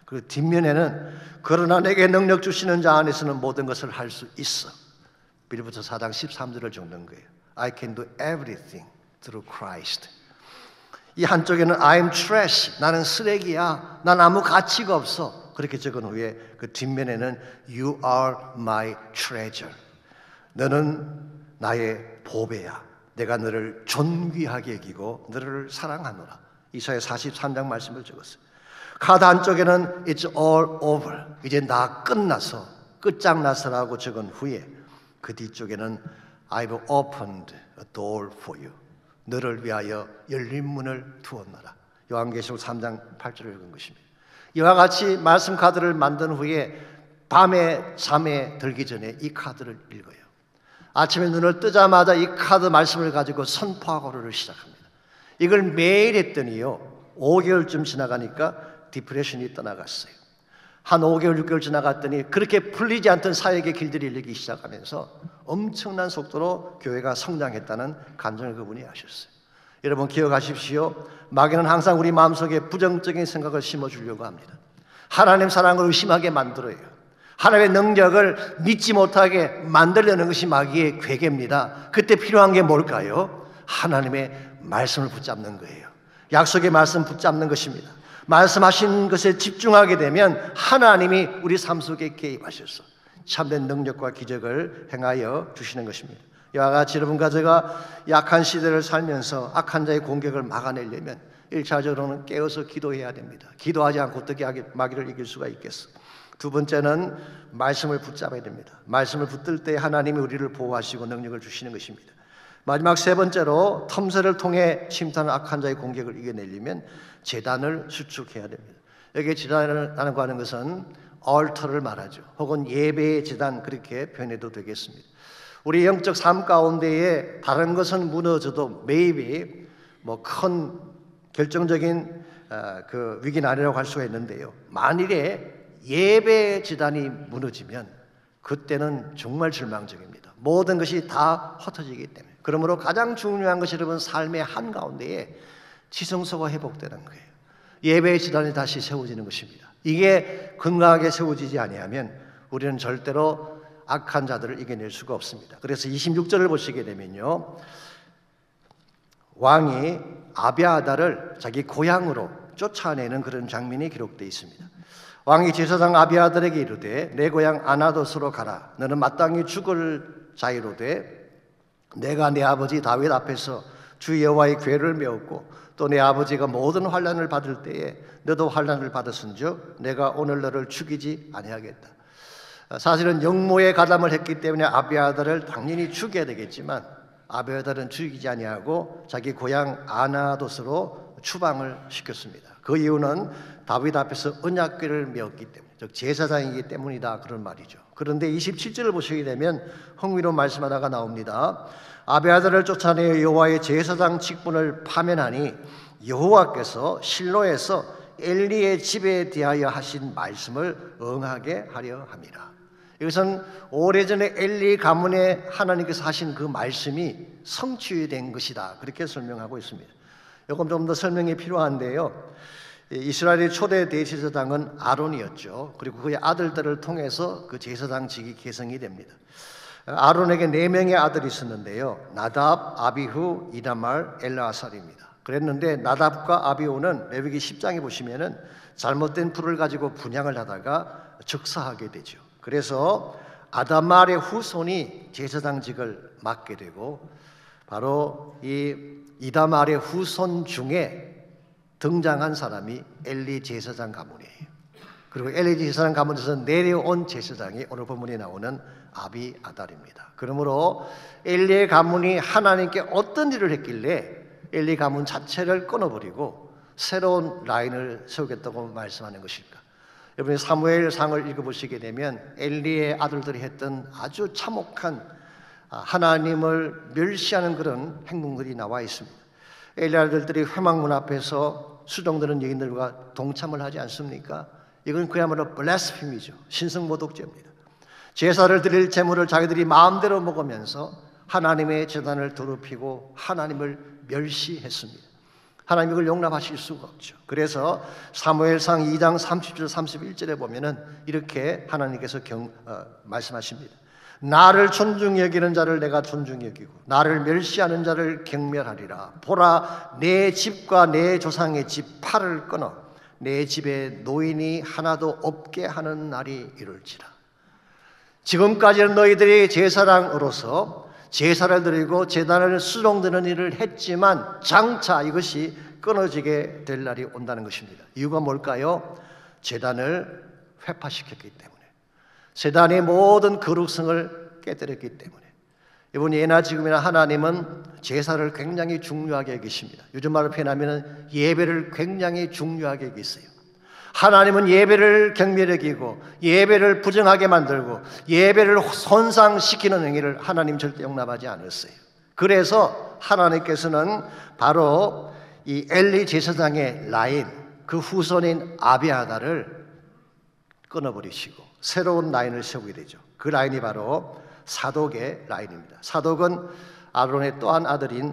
그리고 뒷면에는 그러나 내게 능력 주시는 자 안에서는 모든 것을 할 수 있어. 빌립보서 4장 13절을 적는 거예요. I can do everything through Christ. 이 한쪽에는 I'm trash. 나는 쓰레기야. 난 아무 가치가 없어. 그렇게 적은 후에 그 뒷면에는 You are my treasure. 너는 나의 보배야. 내가 너를 존귀하게 여기고 너를 사랑하노라. 이사야 43장 말씀을 적었어요. 카드 한쪽에는 It's all over. 이제 다 끝나서 끝장나서라고 적은 후에 그 뒤쪽에는 I've opened a door for you. 너를 위하여 열린 문을 두었노라. 요한계시록 3장 8절을 읽은 것입니다. 이와 같이 말씀 카드를 만든 후에 밤에 잠에 들기 전에 이 카드를 읽어요. 아침에 눈을 뜨자마자 이 카드 말씀을 가지고 선포하고를 시작합니다. 이걸 매일 했더니요 5개월쯤 지나가니까 디프레션이 떠나갔어요. 한 5개월 6개월 지나갔더니 그렇게 풀리지 않던 사역의 길들이 열리기 시작하면서 엄청난 속도로 교회가 성장했다는 간증을 그분이 하셨어요. 여러분 기억하십시오. 마귀는 항상 우리 마음속에 부정적인 생각을 심어주려고 합니다. 하나님 사랑을 의심하게 만들어요. 하나님의 능력을 믿지 못하게 만들려는 것이 마귀의 괴계입니다. 그때 필요한 게 뭘까요? 하나님의 말씀을 붙잡는 거예요. 약속의 말씀 붙잡는 것입니다. 말씀하신 것에 집중하게 되면 하나님이 우리 삶 속에 개입하셔서 참된 능력과 기적을 행하여 주시는 것입니다. 이와 같이 여러분과 제가 약한 시대를 살면서 악한 자의 공격을 막아내려면 1차적으로는 깨어서 기도해야 됩니다. 기도하지 않고 어떻게 마귀를 이길 수가 있겠어? 두 번째는 말씀을 붙잡아야 됩니다. 말씀을 붙들 때 하나님이 우리를 보호하시고 능력을 주시는 것입니다. 마지막 세 번째로 틈새를 통해 침투하는 악한 자의 공격을 이겨내려면 제단을 수축해야 됩니다. 여기 제단이라고 하는 것은 altar를 말하죠. 혹은 예배의 제단 그렇게 표현해도 되겠습니다. 우리 영적 삶 가운데에 다른 것은 무너져도 maybe 큰 결정적인 그 위기는 아니라고 할 수가 있는데요. 만일에 예배 지단이 무너지면 그때는 정말 절망적입니다. 모든 것이 다 흩어지기 때문에. 그러므로 가장 중요한 것이 여러분 삶의 한가운데에 지성소가 회복되는 거예요. 예배의 지단이 다시 세워지는 것입니다. 이게 건강하게 세워지지 아니하면 우리는 절대로 악한 자들을 이겨낼 수가 없습니다. 그래서 26절을 보시게 되면요, 왕이 아비아달을 자기 고향으로 쫓아내는 그런 장면이 기록되어 있습니다. 왕이 제사장 아비아달에게 이르되 내 고향 아나돗으로 가라. 너는 마땅히 죽을 자이로되 내가 내 아버지 다윗 앞에서 주 여호와의 궤를 메웠고 또 내 아버지가 모든 환난을 받을 때에 너도 환난을 받았은즉 내가 오늘 너를 죽이지 아니하겠다. 사실은 영모에 가담을 했기 때문에 아비아달을 당연히 죽여야 되겠지만 아비아달은 죽이지 아니하고 자기 고향 아나돗으로 추방을 시켰습니다. 그 이유는 다윗 앞에서 언약궤를 메었기 때문에, 즉 제사장이기 때문이다, 그런 말이죠. 그런데 27절을 보시게 되면 흥미로운 말씀 하나가 나옵니다. 아비아달을 쫓아내어 여호와의 제사장 직분을 파면하니 여호와께서 실로에서 엘리의 집에 대하여 하신 말씀을 응하게 하려 함이라. 이것은 오래전에 엘리 가문에 하나님께서 하신 그 말씀이 성취된 것이다, 그렇게 설명하고 있습니다. 조금 좀 더 설명이 필요한데요, 이스라엘의 초대 대제사장은 아론이었죠. 그리고 그의 아들들을 통해서 그 제사장직이 계승이 됩니다. 아론에게 4명의 아들이 있었는데요, 나답, 아비후, 이다말, 엘르아살입니다. 그랬는데 나답과 아비후는 레위기 10장에 보시면은 잘못된 불을 가지고 분향을 하다가 즉사하게 되죠. 그래서 아다말의 후손이 제사장직을 맡게 되고, 바로 이 이다말의 후손 중에 등장한 사람이 엘리 제사장 가문이에요. 그리고 엘리 제사장 가문에서 내려온 제사장이 오늘 본문에 나오는 아비아달입니다. 그러므로 엘리의 가문이 하나님께 어떤 일을 했길래 엘리 가문 자체를 끊어버리고 새로운 라인을 세우겠다고 말씀하는 것일까? 여러분이 사무엘상을 읽어보시게 되면 엘리의 아들들이 했던 아주 참혹한 하나님을 멸시하는 그런 행동들이 나와 있습니다. 엘리 아들들이 회막문 앞에서 수종드는 여인들과 동참을 하지 않습니까? 이건 그야말로 블라스피미죠. 신성모독죄입니다. 제사를 드릴 제물을 자기들이 마음대로 먹으면서 하나님의 제단을 더럽히고 하나님을 멸시했습니다. 하나님 이걸 용납하실 수가 없죠. 그래서 사무엘상 2장 30절 31절에 보면은 이렇게 하나님께서 말씀하십니다. 나를 존중히 여기는 자를 내가 존중히 여기고 나를 멸시하는 자를 경멸하리라. 보라, 내 집과 내 조상의 집 팔을 끊어 내 집에 노인이 하나도 없게 하는 날이 이룰지라. 지금까지는 너희들이 제사장으로서 제사를 드리고 제단을 수종드는 일을 했지만 장차 이것이 끊어지게 될 날이 온다는 것입니다. 이유가 뭘까요? 제단을 회파시켰기 때문에, 제단의 모든 거룩성을 깨뜨렸기 때문에. 이번 예나 지금이나 하나님은 제사를 굉장히 중요하게 여기십니다. 요즘 말로 표현하면 예배를 굉장히 중요하게 여기세요. 하나님은 예배를 경멸히 여기고 예배를 부정하게 만들고 예배를 손상시키는 행위를 하나님 절대 용납하지 않았어요. 그래서 하나님께서는 바로 이 엘리 제사장의 라인, 그 후손인 아비아달을 끊어버리시고 새로운 라인을 세우게 되죠. 그 라인이 바로 사독의 라인입니다. 사독은 아론의 또 한 아들인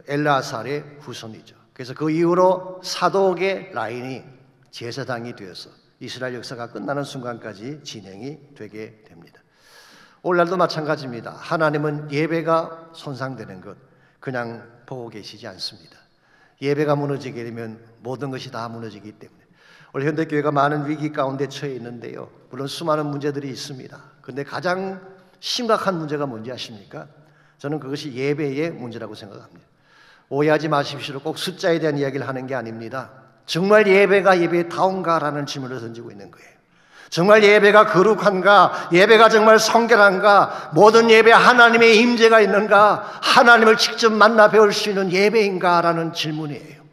엘르아살의 후손이죠. 그래서 그 이후로 사독의 라인이 제사장이 되어서 이스라엘 역사가 끝나는 순간까지 진행이 되게 됩니다. 오늘날도 마찬가지입니다. 하나님은 예배가 손상되는 것 그냥 보고 계시지 않습니다. 예배가 무너지게 되면 모든 것이 다 무너지기 때문에 오늘 현대교회가 많은 위기 가운데 처해 있는데요, 물론 수많은 문제들이 있습니다. 그런데 가장 심각한 문제가 뭔지 아십니까? 저는 그것이 예배의 문제라고 생각합니다. 오해하지 마십시오. 꼭 숫자에 대한 이야기를 하는 게 아닙니다. 정말 예배가 예배다운가라는 질문을 던지고 있는 거예요. 정말 예배가 거룩한가? 예배가 정말 성결한가? 모든 예배 하나님의 임재가 있는가? 하나님을 직접 만나 배울 수 있는 예배인가라는 질문이에요.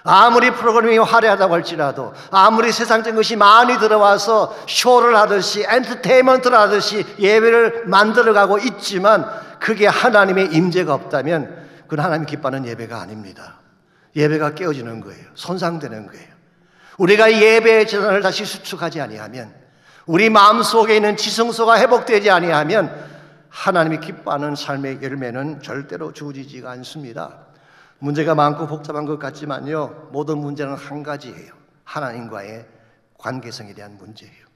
아무리 프로그램이 화려하다고 할지라도, 아무리 세상적인 것이 많이 들어와서 쇼를 하듯이 엔터테인먼트를 하듯이 예배를 만들어가고 있지만 그게 하나님의 임재가 없다면 그건 하나님 기뻐하는 예배가 아닙니다. 예배가 깨어지는 거예요. 손상되는 거예요. 우리가 예배의 재단을 다시 수축하지 아니하면, 우리 마음속에 있는 지성소가 회복되지 아니하면 하나님이 기뻐하는 삶의 열매는 절대로 주어지지가 않습니다. 문제가 많고 복잡한 것 같지만요, 모든 문제는 한 가지예요. 하나님과의 관계성에 대한 문제예요.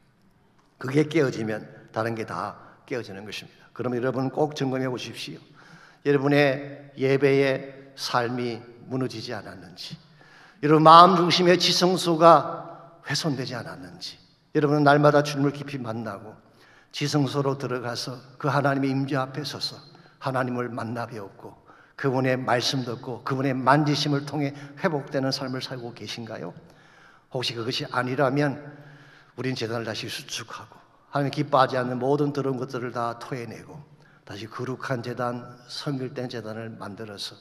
그게 깨어지면 다른 게 다 깨어지는 것입니다. 그럼 여러분 꼭 점검해 보십시오. 여러분의 예배의 삶이 무너지지 않았는지, 여러분 마음 중심의 지성소가 훼손되지 않았는지, 여러분은 날마다 주님을 깊이 만나고 지성소로 들어가서 그 하나님의 임재 앞에 서서 하나님을 만나 배웠고 그분의 말씀 듣고 그분의 만지심을 통해 회복되는 삶을 살고 계신가요? 혹시 그것이 아니라면 우린 재단을 다시 수축하고 하나님 기뻐하지 않는 모든 더러운 것들을 다 토해내고 다시 거룩한 재단, 성결된 재단을 만들어서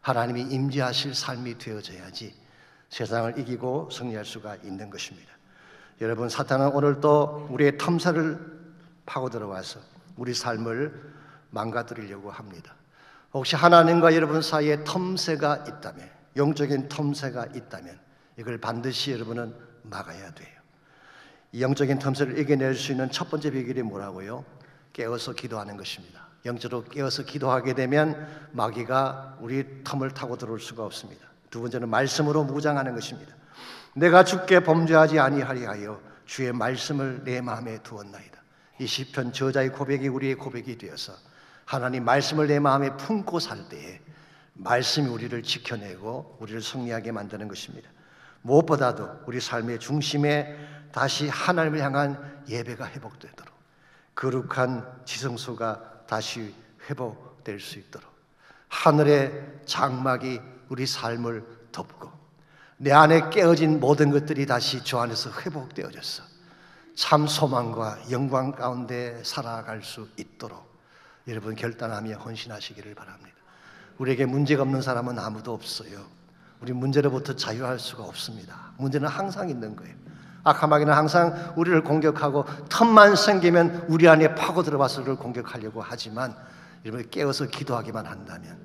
하나님이 임재하실 삶이 되어져야지 세상을 이기고 승리할 수가 있는 것입니다. 여러분, 사탄은 오늘도 우리의 탐사를 파고 들어와서 우리 삶을 망가뜨리려고 합니다. 혹시 하나님과 여러분 사이에 틈새가 있다면, 영적인 틈새가 있다면 이걸 반드시 여러분은 막아야 돼요. 이 영적인 틈새를 이겨낼 수 있는 첫 번째 비결이 뭐라고요? 깨어서 기도하는 것입니다. 영적으로 깨어서 기도하게 되면 마귀가 우리 틈을 타고 들어올 수가 없습니다. 두 번째는 말씀으로 무장하는 것입니다. 내가 주께 범죄하지 아니하리하여 주의 말씀을 내 마음에 두었나이다. 이 시편 저자의 고백이 우리의 고백이 되어서 하나님 말씀을 내 마음에 품고 살 때에 말씀이 우리를 지켜내고 우리를 승리하게 만드는 것입니다. 무엇보다도 우리 삶의 중심에 다시 하나님을 향한 예배가 회복되도록, 거룩한 지성소가 다시 회복될 수 있도록, 하늘의 장막이 우리 삶을 덮고 내 안에 깨어진 모든 것들이 다시 저 안에서 회복되어져서 참 소망과 영광 가운데 살아갈 수 있도록 여러분 결단하며 헌신하시기를 바랍니다. 우리에게 문제가 없는 사람은 아무도 없어요. 우리 문제로부터 자유할 수가 없습니다. 문제는 항상 있는 거예요. 악한 마귀는 항상 우리를 공격하고 틈만 생기면 우리 안에 파고 들어와서 우리를 공격하려고 하지만 여러분이 깨어서 기도하기만 한다면,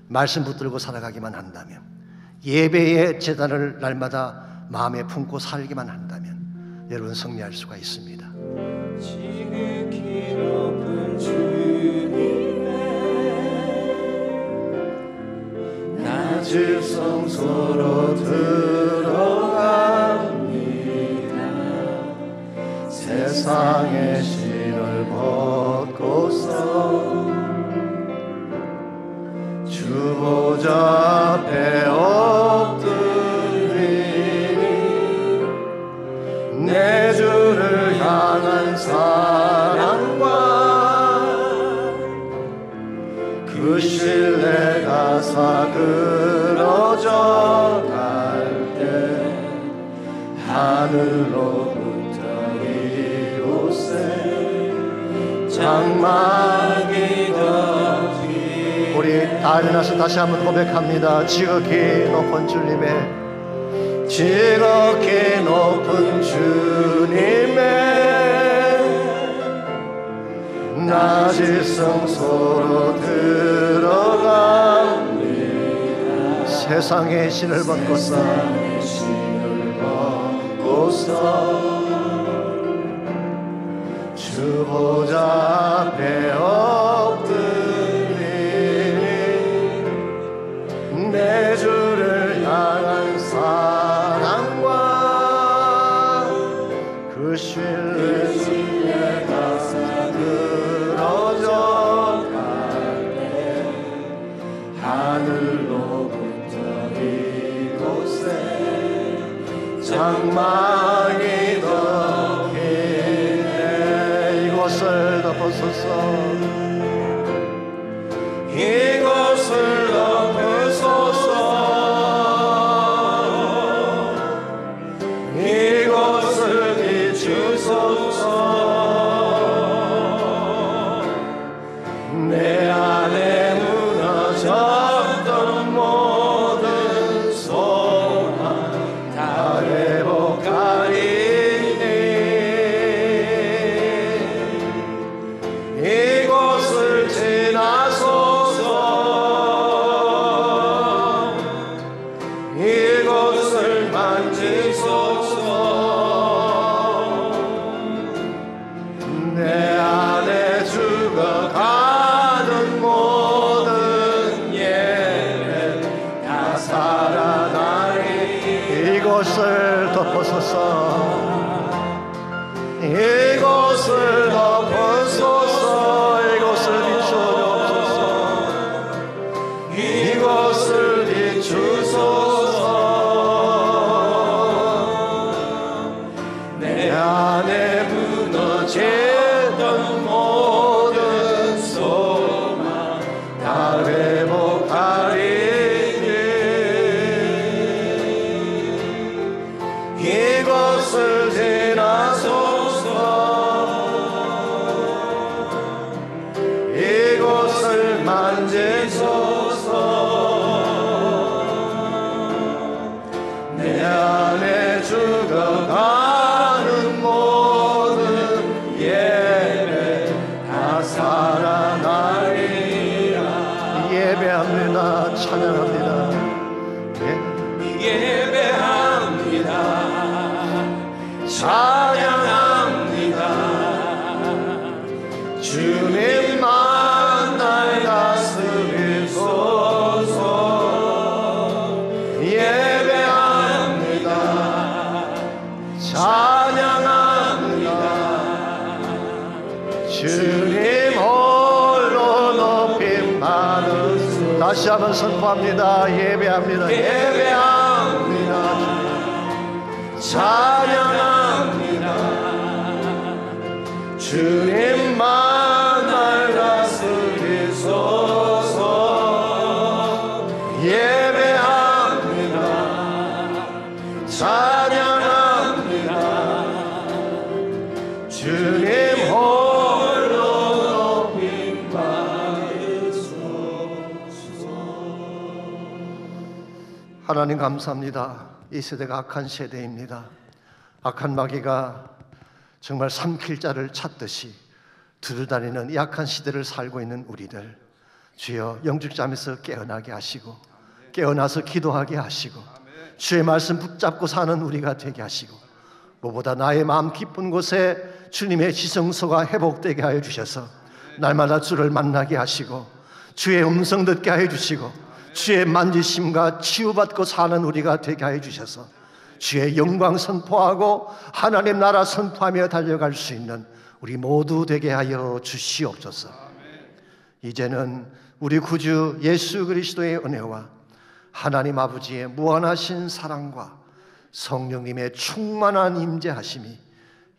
말씀 붙들고 살아가기만 한다면, 예배의 재단을 날마다 마음에 품고 살기만 한다면 여러분 승리할 수가 있습니다. 지극히 높은 주님의 낮은 성소로 들어갑니다. 세상의 신을 벗고서 주 보좌 앞에 엎드리니 내 주를 향한 사랑과 그 신뢰가 사그러져 갈 때 하늘로부터 이곳에 장막이 덮이. 우리 다 일어나서 다시 한번 고백합니다. 지극히 높은 주님의, 지극히 높은 주님의 낮은 성소로 들어갑니다. 세상의 신을 벗고서 주 보좌 앞에 엎드리니 내 주를 향한 사랑과 그 신뢰가 사그러져 갈 때 하늘로부터 이곳에 장막이 덮이네. 이곳을 덮어소서. 이곳을 덮으소서. 이곳을 비추소서. 내 안에 무너졌던 모든 소망 다 회복하리. 이곳을 덮어소서. 이곳을 덮어소서. 이곳을 비춰주옵소서. 이곳을 비추소서. 내 안에 무너졌던 모든 소망 다 회복하리니 이곳을 지나소서. 이곳을 만지소서. 내 안에 죽어가는 모든 예배 다 살아나리라. 예배합니다. 찬양합니다. 예배합니다. 찬양합니다. 주님만 날 다스리소서. 예배합니다. 찬양합니다. 주님 홀로 높임 받으소서. 다시 한번 선포합니다. 예배합니다. 예배합니다. 찬양합니다. 주님만 날 다스리소서. 예배합니다. 찬양합니다. 주님 홀로 높임 받으소서. 하나님 감사합니다. 이 세대가 악한 세대입니다. 악한 마귀가 정말 삼킬 자를 찾듯이 두루다니는 이 악한 시대를 살고 있는 우리들, 주여 영죽잠에서 깨어나게 하시고 깨어나서 기도하게 하시고 주의 말씀 붙잡고 사는 우리가 되게 하시고 무엇보다 나의 마음 깊은 곳에 주님의 지성소가 회복되게 하여 주셔서 날마다 주를 만나게 하시고 주의 음성 듣게 하여 주시고 주의 만지심과 치유받고 사는 우리가 되게 하여 주셔서 주의 영광 선포하고 하나님 나라 선포하며 달려갈 수 있는 우리 모두 되게 하여 주시옵소서. 이제는 우리 구주 예수 그리스도의 은혜와 하나님 아버지의 무한하신 사랑과 성령님의 충만한 임재하심이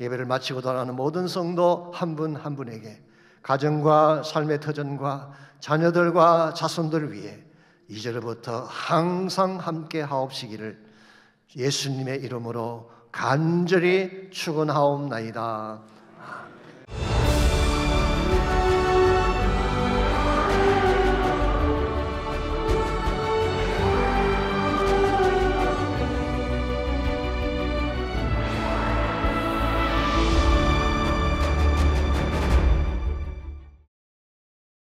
예배를 마치고 돌아가는 모든 성도 한 분 한 분에게 가정과 삶의 터전과 자녀들과 자손들을 위해 이제부터 항상 함께 하옵시기를 예수님의 이름으로 간절히 축원하옵나이다.